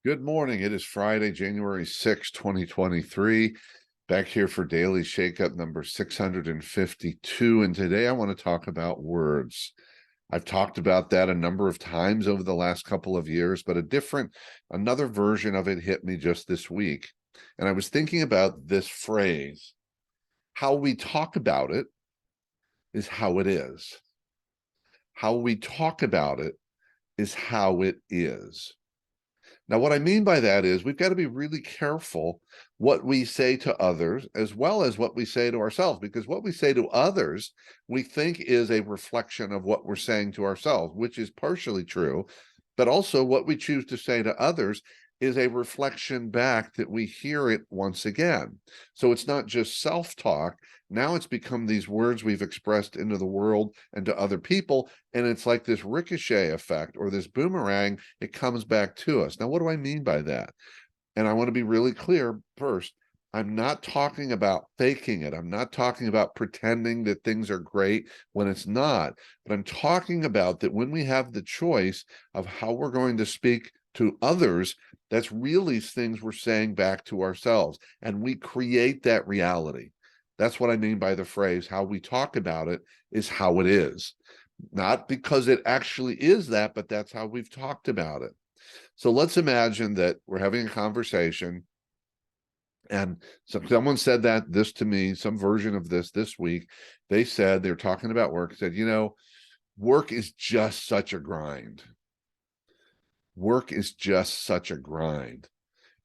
Good morning. It is Friday, January 6th, 2023. Back here for Daily Shakeup number 652. And today I want to talk about words. I've talked about that a number of times over the last couple of years, but another version of it hit me just this week. And I was thinking about this phrase: how we talk about it is how it is. How we talk about it is how it is. Now, what I mean by that is we've got to be really careful what we say to others as well as what we say to ourselves, because what we say to others, we think is a reflection of what we're saying to ourselves, which is partially true, but also what we choose to say to others is a reflection back that we hear it once again. So it's not just self-talk. Now it's become these words we've expressed into the world and to other people, and it's like this ricochet effect or this boomerang. It comes back to us. Now, what do I mean by that? And I want to be really clear first. I'm not talking about faking it. I'm not talking about pretending that things are great when it's not. But I'm talking about that when we have the choice of how we're going to speak to others, that's really things we're saying back to ourselves. And we create that reality. That's what I mean by the phrase, how we talk about it is how it is. Not because it actually is that, but that's how we've talked about it. So let's imagine that we're having a conversation, and someone said this to me, some version of this week. They said, they're talking about work, said, work is just such a grind. Work is just such a grind.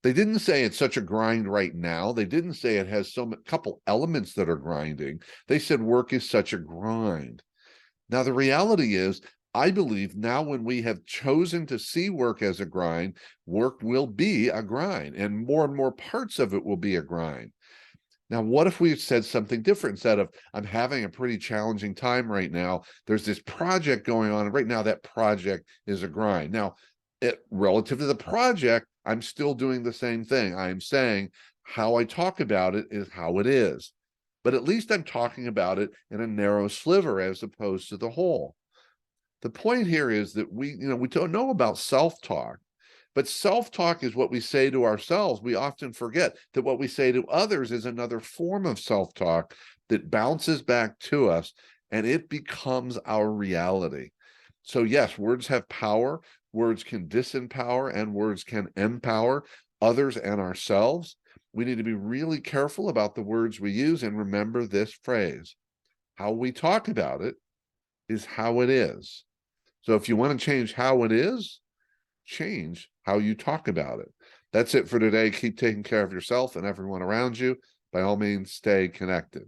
They didn't say it's such a grind right now. They didn't say it has couple elements that are grinding. They said work is such a grind. Now, the reality is, I believe now when we have chosen to see work as a grind, work will be a grind, and more parts of it will be a grind. Now, what if we said something different? Instead of, I'm having a pretty challenging time right now, there's this project going on, and right now that project is a grind. Now, relative to the project, I'm still doing the same thing. I'm saying how I talk about it is how it is. But at least I'm talking about it in a narrow sliver as opposed to the whole. The point here is that we don't know about self-talk, but self-talk is what we say to ourselves. We often forget that what we say to others is another form of self-talk that bounces back to us, and it becomes our reality. So yes, words have power. Words can disempower, and words can empower others and ourselves. We need to be really careful about the words we use, and remember this phrase: how we talk about it is how it is. So if you want to change how it is, change how you talk about it. That's it for today. Keep taking care of yourself and everyone around you. By all means, stay connected.